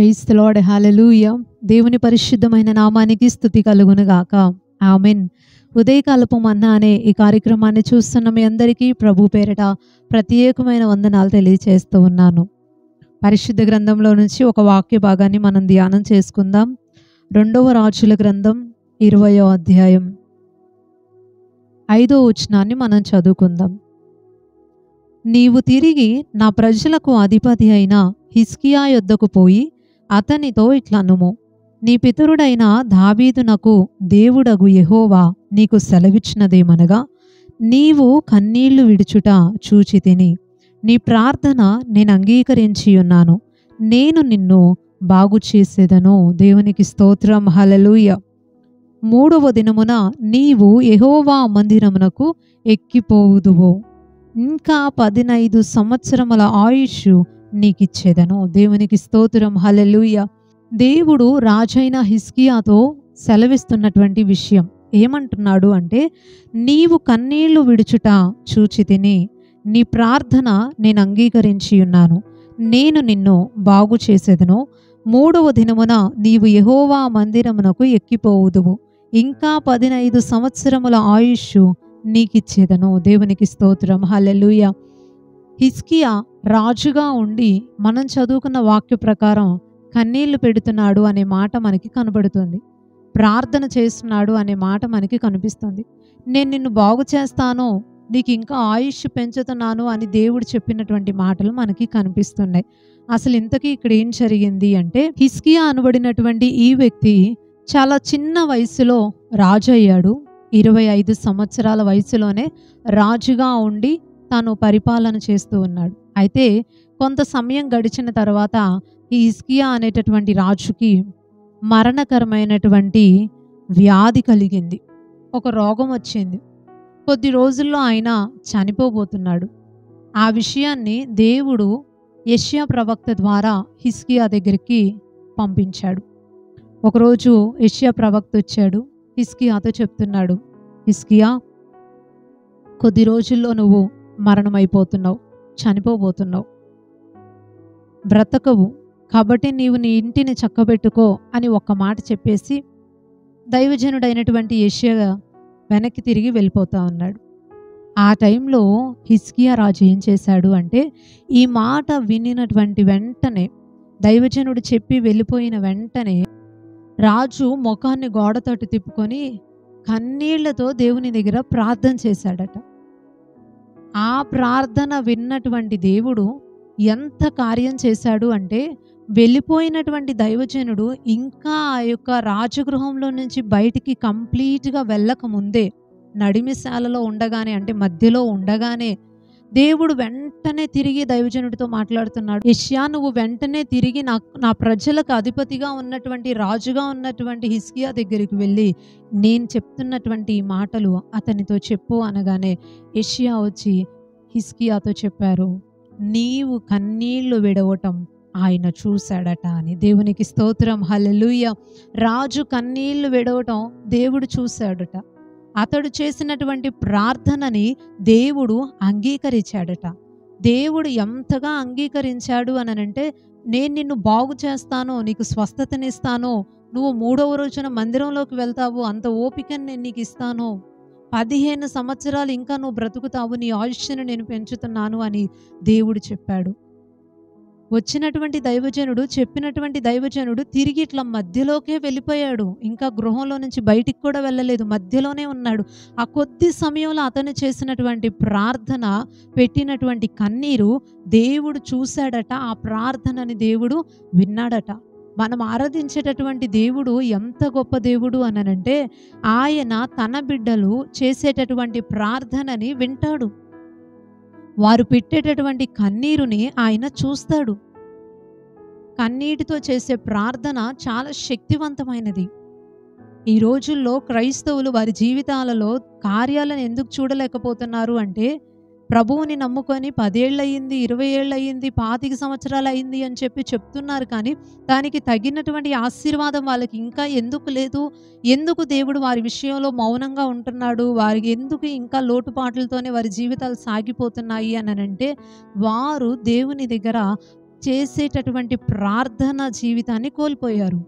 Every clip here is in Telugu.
ప్రైజ్ ది లార్డ్, హల్లెలూయా. దేవుని పరిశుద్ధమైన నామానికి స్తుతి కలుగును గాక. ఆమేన్. ఉదయకాలపు మన్నా అనే ఈ కార్యక్రమాన్ని చూస్తున్న మీ అందరికీ ప్రభు పేరిట ప్రత్యేకమైన వందనాలు తెలియజేస్తూ ఉన్నాను. పరిశుద్ధ గ్రంథంలో నుంచి ఒక వాక్య భాగాన్ని మనం ధ్యానం చేసుకుందాం. 2వ రాజుల గ్రంథం 20వ అధ్యాయం 5వ వచనాన్ని మనం చదువుకుందాం. నీవు తిరిగి నా ప్రజలకు అధిపతి అయిన హిజ్కియా యొద్దకు పోయి అతనితో ఇట్లనుము, నీ పితరుడైన దావీదునకు దేవుడగు యెహోవా నీకు సెలవిచ్చినదేమనగా, నీవు కన్నీళ్లు విడుచుట చూచి తిని నీ ప్రార్థన నేను అంగీకరించియున్నాను, నేను నిన్ను బాగు చేసేదను. దేవునికి స్తోత్రం, హల్లెలూయా. 3వ దినమున నీవు యెహోవా మందిరమునకు ఎక్కిపోవుదువు, ఇంకా 15 సంవత్సరముల ఆయుష్ నీకిచ్చేదను. దేవునికి స్తోత్రం, హల్లెలూయా. దేవుడు రాజైన హిజ్కియాతో సెలవిస్తున్నటువంటి విషయం ఏమంటున్నాడు అంటే, నీవు కన్నీళ్లు విడుచుట చూచి తిని నీ ప్రార్థన నేను అంగీకరించి ఉన్నాను, నేను నిన్ను బాగు చేసేదను. 3వ దినమున నీవు యెహోవా మందిరమునకు ఎక్కిపోవుదువు, ఇంకా 15 సంవత్సరముల ఆయుష్ నీకిచ్చేదను. దేవునికి స్తోత్రం, హల్లెలూయా. హిజ్కియా రాజుగా ఉండి మనం చదువుకున్న వాక్య ప్రకారం కన్నీళ్లు పెడుతున్నాడు అనే మాట మనకి కనబడుతుంది. ప్రార్థన చేస్తున్నాడు అనే మాట మనకి కనిపిస్తుంది. నేను నిన్ను బాగు చేస్తాను, నీకు ఇంకా ఆయుష్ పెంచుతున్నాను అని దేవుడు చెప్పినటువంటి మాటలు మనకి కనిపిస్తున్నాయి. అసలు ఇంతకీ ఇక్కడ ఏం జరిగింది అంటే, హిజ్కియా అనబడినటువంటి ఈ వ్యక్తి చాలా చిన్న వయసులో రాజు అయ్యాడు. 25 సంవత్సరాల వయసులోనే రాజుగా ఉండి తాను పరిపాలన చేస్తూ ఉన్నాడు. అయితే కొంత సమయం గడిచిన తర్వాత ఈ హిజ్కియా అనేటటువంటి రాజుకి మరణకరమైనటువంటి వ్యాధి కలిగింది. ఒక రోగం వచ్చింది. కొద్ది రోజుల్లో ఆయన చనిపోబోతున్నాడు. ఆ విషయాన్ని దేవుడు యెషయా ప్రవక్త ద్వారా హిజ్కియా దగ్గరికి పంపించాడు. ఒకరోజు యెషయా ప్రవక్త వచ్చాడు, హిజ్కియాతో చెప్తున్నాడు, హిజ్కియా, కొద్ది రోజుల్లో నువ్వు మరణమైపోతున్నావు, చనిపోబోతున్నావు, బ్రతకవు, కాబట్టి నీవు నీ ఇంటిని చక్కబెట్టుకో అని ఒక్క మాట చెప్పేసి దైవజనుడైనటువంటి యెషయా వెనక్కి తిరిగి వెళ్ళిపోతా ఉన్నాడు. ఆ టైంలో హిజ్కియా రాజు ఏం చేశాడు అంటే, ఈ మాట వినినటువంటి వెంటనే, దైవజనుడు చెప్పి వెళ్ళిపోయిన వెంటనే రాజు ముఖాన్ని గోడ తట్టు తిప్పుకొని కన్నీళ్లతో దేవుని దగ్గర ప్రార్థన చేశాడట. ఆ ప్రార్థన విన్నటువంటి దేవుడు ఎంత కార్యం చేశాడు అంటే, వెళ్ళిపోయినటువంటి దైవజనుడు ఇంకా ఆ యొక్క రాజగృహంలో నుంచి బయటికి కంప్లీట్గా వెళ్ళక ముందే, నడిమిశాలలో ఉండగానే, అంటే మధ్యలో ఉండగానే దేవుడు వెంటనే తిరిగి దైవజనుడితో మాట్లాడుతున్నాడు. యెషయా, నువ్వు వెంటనే తిరిగి నా ప్రజలకు అధిపతిగా ఉన్నటువంటి, రాజుగా ఉన్నటువంటి హిజ్కియా దగ్గరికి వెళ్ళి నేను చెప్తున్నటువంటి ఈ మాటలు అతనితో చెప్పు అనగానే యెషయా వచ్చి హిజ్కియాతో చెప్పారు, నీవు కన్నీళ్లు విడవటం ఆయన చూశాడట అని. దేవునికి స్తోత్రం, హల్లెలూయా. రాజు కన్నీళ్లు విడవటం దేవుడు చూశాడట. అతడు చేసినటువంటి ప్రార్థనని దేవుడు అంగీకరించాడట. దేవుడు ఎంతగా అంగీకరించాడు అనంటే, నేను నిన్ను బాగు చేస్తాను, నీకు స్వస్థతనిస్తాను, నువ్వు 3వ రోజున మందిరంలోకి వెళ్తావు, అంత ఓపికని నేను నీకు ఇస్తాను, 15 సంవత్సరాలు ఇంకా నువ్వు బ్రతుకుతావు, నీ ఆయుష్ను నేను పెంచుతున్నాను అని దేవుడు చెప్పాడు. వచ్చినటువంటి దైవజనుడు, చెప్పినటువంటి దైవజనుడు తిరిగి ఇట్లా మధ్యలోకే వెళ్ళిపోయాడు. ఇంకా గృహంలో నుంచి బయటికి కూడా వెళ్ళలేదు, మధ్యలోనే ఉన్నాడు. ఆ కొద్ది సమయంలో అతను చేసినటువంటి ప్రార్థన, పెట్టినటువంటి కన్నీరు దేవుడు చూశాడట. ఆ ప్రార్థనని దేవుడు విన్నాడట. మనం ఆరాధించేటటువంటి దేవుడు ఎంత గొప్ప దేవుడు అనంటే, ఆయన తన బిడ్డలు చేసేటటువంటి ప్రార్థనని వింటాడు. వారు పెట్టేటటువంటి కన్నీరుని ఆయన చూస్తాడు. కన్నీటితో చేసే ప్రార్థన చాలా శక్తివంతమైనది. ఈ రోజుల్లో క్రైస్తవులు వారి జీవితాలలో కార్యాలను ఎందుకు చూడలేకపోతున్నారు అంటే, ప్రభువుని నమ్ముకొని 10 ఏళ్ళయింది, 20 ఏళ్ళయింది, 25 సంవత్సరాలు అయింది అని చెప్పి చెప్తున్నారు. కానీ దానికి తగినటువంటి ఆశీర్వాదం వాళ్ళకి ఇంకా ఎందుకు లేదు? ఎందుకు దేవుడు వారి విషయంలో మౌనంగా ఉంటున్నాడు? వారికి ఎందుకు ఇంకా లోటుపాట్లతోనే వారి జీవితాలు సాగిపోతున్నాయి అని అంటే, వారు దేవుని దగ్గర చేసేటటువంటి ప్రార్థన జీవితాన్ని కోల్పోయారు.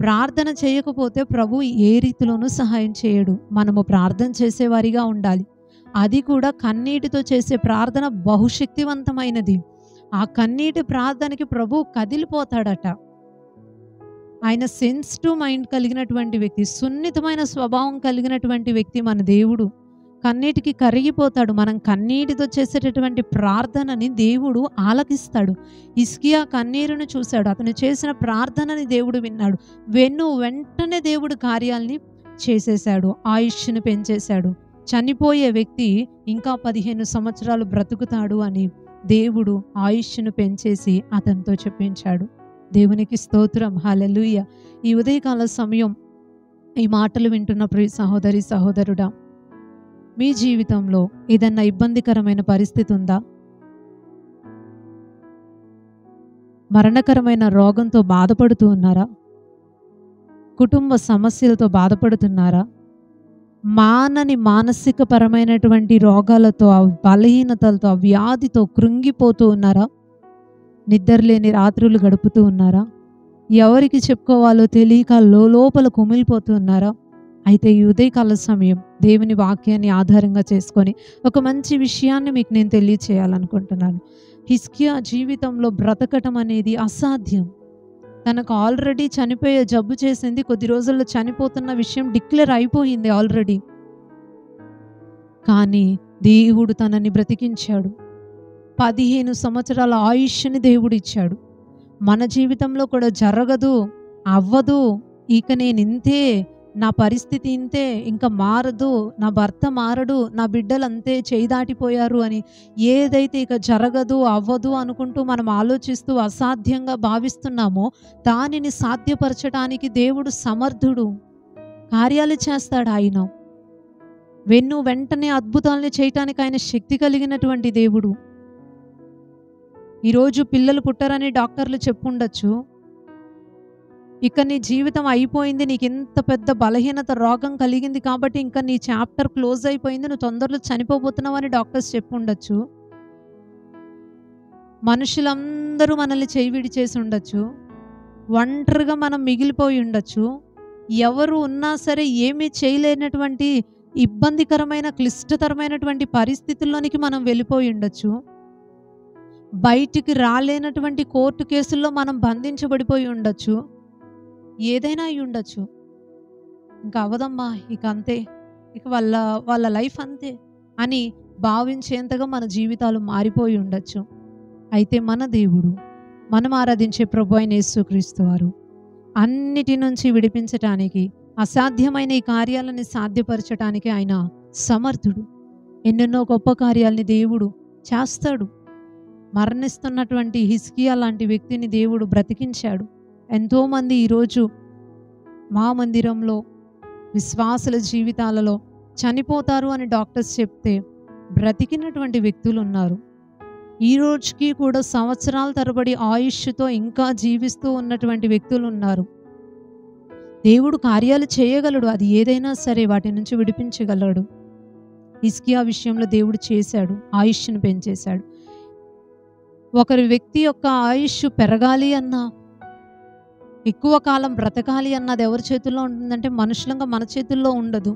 ప్రార్థన చేయకపోతే ప్రభు ఏ రీతిలోనూ సహాయం చేయడు. మనము ప్రార్థన చేసేవారిగా ఉండాలి. అది కూడా కన్నీటితో చేసే ప్రార్థన బహుశక్తివంతమైనది. ఆ కన్నీటి ప్రార్థనకి ప్రభు కదిలిపోతాడట. ఆయన సెన్సిటివ్ మైండ్ కలిగినటువంటి వ్యక్తి, సున్నితమైన స్వభావం కలిగినటువంటి వ్యక్తి మన దేవుడు. కన్నీటికి కరిగిపోతాడు. మనం కన్నీటితో చేసేటటువంటి ప్రార్థనని దేవుడు ఆలకిస్తాడు. హిజ్కియా కన్నీరును చూశాడు. అతను చేసిన ప్రార్థనని దేవుడు విన్నాడు. వెంటనే దేవుడు కార్యాల్ని చేసేశాడు. ఆయుష్ను పెంచేశాడు. చనిపోయే వ్యక్తి ఇంకా 15 సంవత్సరాలు బ్రతుకుతాడు అని దేవుడు ఆయుష్ను పెంచేసి అతనితో చెప్పించాడు. దేవునికి స్తోత్రం. హల్లెలూయా. ఈ ఉదయకాల సమయం ఈ మాటలు వింటున్న ప్రియ సహోదరి సహోదరుడా, మీ జీవితంలో ఏదన్నా ఇబ్బందికరమైన పరిస్థితి ఉందా? మరణకరమైన రోగంతో బాధపడుతూ ఉన్నారా? కుటుంబ సమస్యలతో బాధపడుతున్నారా? మానని మానసిక పరమైనటువంటి రోగాలతో, బలహీనతలతో, వ్యాధితో కృంగిపోతూ ఉన్నారా? నిద్రలేని రాత్రులు గడుపుతూ ఉన్నారా? ఎవరికి చెప్పుకోవాలో తెలియక లోపల కుమిలిపోతూ ఉన్నారా? అయితే ఈ ఉదయకాల సమయం దేవుని వాక్యాన్ని ఆధారంగా చేసుకొని ఒక మంచి విషయాన్ని మీకు నేను తెలియచేయాలనుకుంటున్నాను. హిజ్కియా జీవితంలో బ్రతకటం అనేది అసాధ్యం. తనకు ఆల్రెడీ చనిపోయే జబ్బు చేసింది. కొద్ది రోజుల్లో చనిపోతున్న విషయం డిక్లేర్ అయిపోయింది ఆల్రెడీ. కానీ దేవుడు తనని బ్రతికించాడు. 15 సంవత్సరాల ఆయుష్ని దేవుడు ఇచ్చాడు. మన జీవితంలో కూడా జరగదు, అవ్వదు, ఇక నేను ఇంతే, నా పరిస్థితి ఇంతే, ఇంకా మారదు, నా భర్త మారడు, నా బిడ్డలు అంతే చేయి దాటిపోయారు అని ఏదైతే ఇక జరగదు, అవ్వదు అనుకుంటూ మనం ఆలోచిస్తూ అసాధ్యంగా భావిస్తున్నామో దానిని సాధ్యపరచడానికి దేవుడు సమర్థుడు. కార్యాలు చేస్తాడు ఆయన. వెంటనే అద్భుతాలని చేయటానికి ఆయన శక్తి కలిగినటువంటి దేవుడు. ఈరోజు పిల్లలు పుట్టరని డాక్టర్లు చెప్పుండొచ్చు. ఇక నీ జీవితం అయిపోయింది, నీకు ఇంత పెద్ద బలహీనత రోగం కలిగింది కాబట్టి ఇంకా నీ చాప్టర్ క్లోజ్ అయిపోయింది, నువ్వు తొందరలో చనిపోబోతున్నావు అని డాక్టర్స్ చెప్పుండొచ్చు. మనుషులందరూ మనల్ని చేయి చేసి ఉండొచ్చు. ఒంటరిగా మనం మిగిలిపోయి ఉండొచ్చు. ఎవరు ఉన్నా సరే ఏమీ చేయలేనటువంటి ఇబ్బందికరమైన క్లిష్టతరమైనటువంటి పరిస్థితుల్లోనికి మనం వెళ్ళిపోయి ఉండొచ్చు. బయటికి రాలేనటువంటి కోర్టు కేసుల్లో మనం బంధించబడిపోయి ఉండొచ్చు. ఏదైనా అయి ఉండొచ్చు. ఇంకా అవదమ్మా, ఇక అంతే, ఇక వాళ్ళ లైఫ్ అంతే అని భావించేంతగా మన జీవితాలు మారిపోయి ఉండొచ్చు. అయితే మన దేవుడు, మనం ఆరాధించే ప్రభు అయిన యేసుక్రీస్తు వారు అన్నిటి నుంచి విడిపించటానికి, అసాధ్యమైన ఈ కార్యాలని సాధ్యపరచటానికి ఆయన సమర్థుడు. ఎన్నెన్నో గొప్ప కార్యాలని దేవుడు చేస్తాడు. మరణిస్తున్నటువంటి హిజ్కియా లాంటి వ్యక్తిని దేవుడు బ్రతికించాడు. ఎంతోమంది ఈరోజు మా మందిరంలో విశ్వాసుల జీవితాలలో చనిపోతారు అని డాక్టర్స్ చెప్తే బ్రతికినటువంటి వ్యక్తులు ఉన్నారు. ఈ రోజుకి కూడా సంవత్సరాల తరబడి ఆయుష్తో ఇంకా జీవిస్తూ ఉన్నటువంటి వ్యక్తులు ఉన్నారు. దేవుడు కార్యాలు చేయగలడు. అది ఏదైనా సరే వాటి నుంచి విడిపించగలడు. హిజ్కియా విషయంలో దేవుడు చేశాడు, ఆయుష్ను పెంచేశాడు. ఒకరి వ్యక్తి యొక్క ఆయుష్ పెరగాలి అన్నా, ఎక్కువ కాలం బ్రతకాలి అన్నది ఎవరి చేతుల్లో ఉంటుందంటే మనుషులంగా మన చేతుల్లో ఉండదు,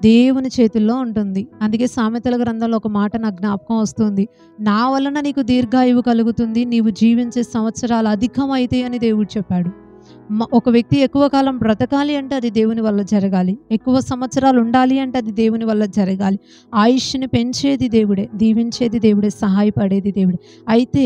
దేవుని చేతుల్లో ఉంటుంది. అందుకే సామెతల గ్రంథంలో ఒక మాట నాకు జ్ఞాపకం వస్తుంది. నా వలన నీకు దీర్ఘాయువు కలుగుతుంది, నీవు జీవించే సంవత్సరాలు అధికమైతే అని దేవుడు చెప్పాడు. ఒక వ్యక్తి ఎక్కువ కాలం బ్రతకాలి అంటే అది దేవుని వల్ల జరగాలి. ఎక్కువ సంవత్సరాలు ఉండాలి అంటే అది దేవుని వల్ల జరగాలి. ఆయుష్ని పెంచేది దేవుడే, దీవించేది దేవుడే, సహాయపడేది దేవుడే. అయితే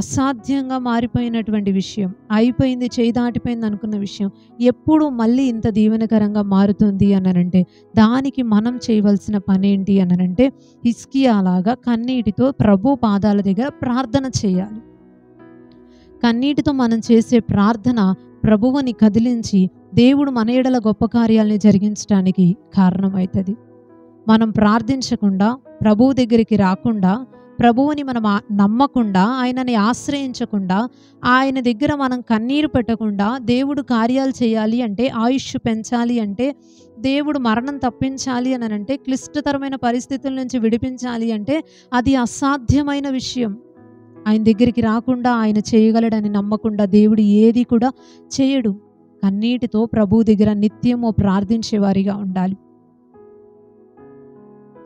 అసాధ్యంగా మారిపోయినటువంటి విషయం, అయిపోయింది, చేయి దాటిపోయింది అనుకున్న విషయం ఎప్పుడు మళ్ళీ ఇంత దీవెనకరంగా మారుతుంది అనంటే దానికి మనం చేయవలసిన పని ఏంటి అనంటే హిజ్కియా లాగా కన్నీటితో ప్రభు పాదాల దగ్గర ప్రార్థన చేయాలి. కన్నీటితో మనం చేసే ప్రార్థన ప్రభువుని కదిలించి దేవుడు మన ఎడల గొప్ప కార్యాలని జరిగించడానికి కారణమవుతుంది. మనం ప్రార్థించకుండా, ప్రభువు దగ్గరికి రాకుండా, ప్రభువుని మనం నమ్మకుండా, ఆయనని ఆశ్రయించకుండా, ఆయన దగ్గర మనం కన్నీరు పెట్టకుండా దేవుడు కార్యాలు చేయాలి అంటే, ఆయుష్ పెంచాలి అంటే, దేవుడు మరణం తప్పించాలి అని అంటే, క్లిష్టతరమైన పరిస్థితుల నుంచి విడిపించాలి అంటే అది అసాధ్యమైన విషయం. ఆయన దగ్గరికి రాకుండా, ఆయన చేయగలడని నమ్మకుండా దేవుడు ఏది కూడా చేయడు. కన్నీటితో ప్రభువు దగ్గర నిత్యము ప్రార్థించేవారిగా ఉండాలి.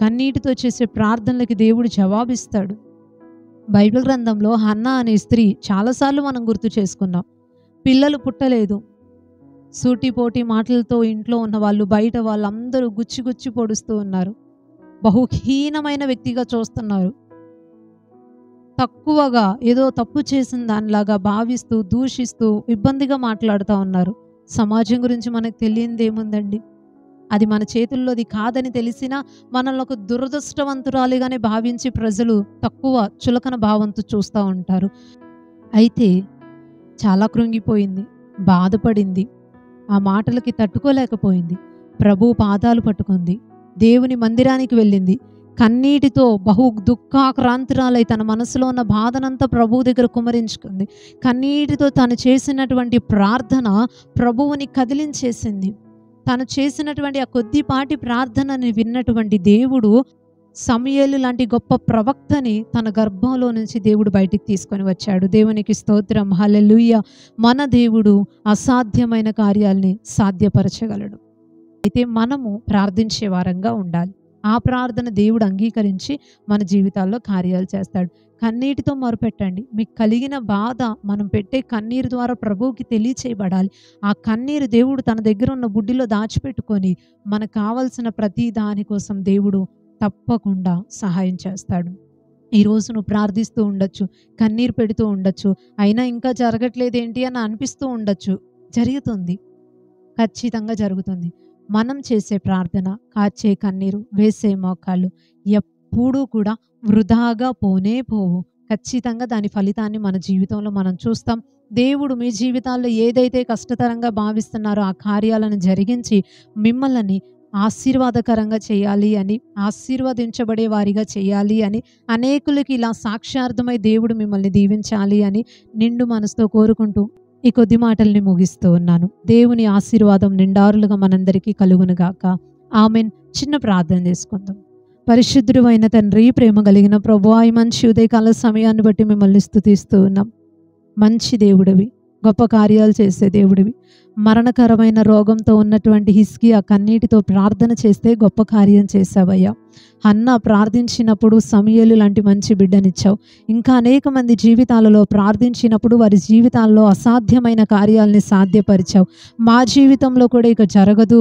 కన్నీటితో చేసే ప్రార్థనలకి దేవుడు జవాబిస్తాడు. బైబిల్ గ్రంథంలో హన్నా అనే స్త్రీ చాలాసార్లు మనం గుర్తు చేసుకున్నాం. పిల్లలు పుట్టలేదు. సూటిపోటి మాటలతో ఇంట్లో ఉన్న వాళ్ళు, బయట వాళ్ళందరూ గుచ్చి గుచ్చి పొడుస్తూ ఉన్నారు. బహుహీనమైన వ్యక్తిగా చూస్తున్నారు. తక్కువగా ఏదో తప్పు చేసిన దానిలాగా భావిస్తూ, దూషిస్తూ, ఇబ్బందిగా మాట్లాడుతూ ఉన్నారు. సమాజం గురించి మనకు తెలియంది ఏముందండి? అది మన చేతుల్లోది కాదని తెలిసినా మనల్ని ఒక దురదృష్టవంతురాలిగానే భావించి ప్రజలు తక్కువ చులకన భావంతో చూస్తూ ఉంటారు. అయితే చాలా కృంగిపోయింది, బాధపడింది, ఆ మాటలకి తట్టుకోలేకపోయింది. ప్రభు పాదాలు పట్టుకుంది, దేవుని మందిరానికి వెళ్ళింది. కన్నీటితో బహు దుఃఖాక్రాంతురాలై తన మనసులో ఉన్న బాధనంతా ప్రభు దగ్గర కుమరించుకుంది. కన్నీటితో తను చేసినటువంటి ప్రార్థన ప్రభువుని కదిలించేసింది. తను చేసినటువంటి ఆ కొద్దిపాటి ప్రార్థనని విన్నటువంటి దేవుడు సమూయేలు లాంటి గొప్ప ప్రవక్తని తన గర్భంలో నుంచి దేవుడు బయటికి తీసుకొని వచ్చాడు. దేవునికి స్తోత్రం, హల్లెలూయా. మన దేవుడు అసాధ్యమైన కార్యాల్ని సాధ్యపరచగలడు. అయితే మనము ప్రార్థించే వారంగా ఉండాలి. ఆ ప్రార్థన దేవుడు అంగీకరించి మన జీవితాల్లో కార్యాలు చేస్తాడు. కన్నీటితో మొరపెట్టండి. మీకు కలిగిన బాధ మనం పెట్టే కన్నీరు ద్వారా ప్రభువుకి తెలియచేయబడాలి. ఆ కన్నీరు దేవుడు తన దగ్గర ఉన్న బుడ్డిలో దాచిపెట్టుకొని మనకు కావలసిన ప్రతి దాని కోసం దేవుడు తప్పకుండా సహాయం చేస్తాడు. ఈరోజు నువ్వు ప్రార్థిస్తూ ఉండొచ్చు, కన్నీరు పెడుతూ ఉండొచ్చు, అయినా ఇంకా జరగట్లేదేంటి అని అనిపిస్తూ ఉండొచ్చు. జరుగుతుంది, ఖచ్చితంగా జరుగుతుంది. మనం చేసే ప్రార్థన, కార్చే కన్నీరు, వేసే మోకాళ్ళు ఎప్పుడూ కూడా వృధాగా పోనే పోవు. ఖచ్చితంగా దాని ఫలితాన్ని మన జీవితంలో మనం చూస్తాం. దేవుడు మీ జీవితాల్లో ఏదైతే కష్టతరంగా భావిస్తున్నారో ఆ కార్యాలను జరిగించి మిమ్మల్ని ఆశీర్వాదకరంగా చేయాలి అని, ఆశీర్వదించబడే వారిగా చేయాలి అని, అనేకులకి ఇలా సాక్ష్యార్థమై దేవుడు మిమ్మల్ని దీవించాలి అని నిండు మనసుతో కోరుకుంటూ ఈ కొద్ది మాటల్ని ముగిస్తూ ఉన్నాను. దేవుని ఆశీర్వాదం నిండారులుగా మనందరికీ కలుగునుగాక. ఆమెన్. చిన్న ప్రార్థన చేసుకుందాం. పరిశుద్ధుడు అయిన తండ్రి, ప్రేమ కలిగిన ప్రభువా, ఈ మంచి ఉదయకాల సమయాన్ని బట్టి మిమ్మల్ని స్తుతిస్తూ ఉన్నాం. మంచి దేవుడివి, గొప్ప కార్యాలు చేసే దేవుడివి. మరణకరమైన రోగంతో ఉన్నటువంటి హిజ్కియా కన్నీటితో ప్రార్థన చేస్తే గొప్ప కార్యం చేశావయ్యా. హన్నా ప్రార్థించినప్పుడు సమూయేలు లాంటి మంచి బిడ్డనిచ్చావు. ఇంకా అనేక మంది జీవితాలలో ప్రార్థించినప్పుడు వారి జీవితాల్లో అసాధ్యమైన కార్యాలని సాధ్యపరిచావు. మా జీవితంలో కూడా ఇక జరగదు,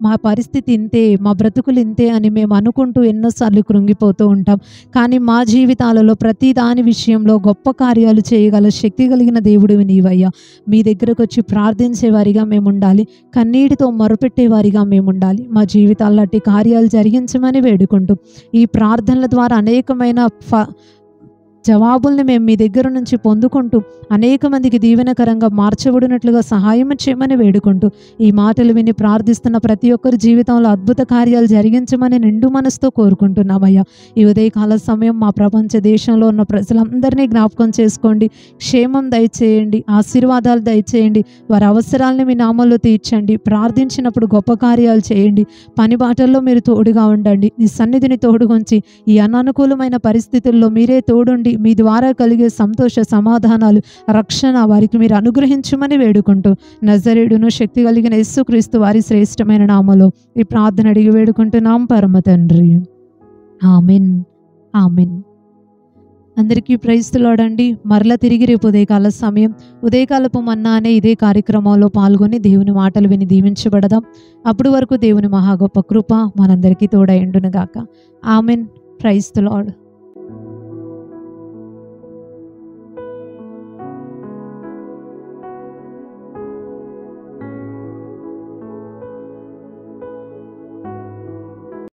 మా పరిస్థితి ఇంతే, మా బ్రతుకులు ఇంతే అని మేము అనుకుంటూ ఎన్నోసార్లు కృంగిపోతూ ఉంటాం. కానీ మా జీవితాలలో ప్రతి దాని విషయంలో గొప్ప కార్యాలు చేయగల శక్తి కలిగిన దేవుడివి నీవయ్యా. మీ దగ్గరకు వచ్చి ప్రార్థించేవారిగా మేము ఉండాలి, కన్నీటితో మొరపెట్టేవారిగా మేము ఉండాలి. మా జీవితాల్లో అట్టి కార్యాలు జరిగించమని వేడుకుంటూ ఈ ప్రార్థనల ద్వారా అనేకమైన జవాబుల్ని మేము మీ దగ్గర నుంచి పొందుకుంటూ అనేక మందికి దీవెనకరంగా మార్చబడినట్లుగా సహాయం చేయమని వేడుకుంటూ ఈ మాటలు విని ప్రార్థిస్తున్న ప్రతి ఒక్కరి జీవితంలో అద్భుత కార్యాలు జరిగించమని నిండు మనసుతో కోరుకుంటున్నామయ్యా. ఈ ఉదయకాల సమయం మా ప్రపంచ దేశంలో ఉన్న ప్రజలందరినీ జ్ఞాపకం చేసుకోండి, క్షేమం దయచేయండి, ఆశీర్వాదాలు దయచేయండి, వారి అవసరాలని మీ నామంలో తీర్చండి. ప్రార్థించినప్పుడు గొప్ప కార్యాలు చేయండి. పని బాటల్లో మీరు తోడుగా ఉండండి. నీ సన్నిధిని తోడుగొంచి ఈ అనానుకూలమైన పరిస్థితుల్లో మీరే తోడుండి మీ ద్వారా కలిగే సంతోష సమాధానాలు, రక్షణ వారికి మీరు అనుగ్రహించమని వేడుకుంటూ నజరేయుడును శక్తి కలిగిన యేసుక్రీస్తు వారి శ్రేష్టమైన నామములో ఈ ప్రార్థన అడిగి వేడుకుంటున్నాం పరమ తండ్రి. Amen, amen. అందరికీ ప్రైజ్ ది లార్డ్ అండి. మరలా తిరిగి రేపు ఉదయకాల సమయం ఉదయకాలపు మన్నా అనే ఇదే కార్యక్రమంలో పాల్గొని దేవుని మాటలు విని దీవించబడదాం. అప్పటి వరకు దేవుని మహా గొప్ప కృప మనందరికీ తోడై ఉండును గాక. ఆమెన్. Praise the lord.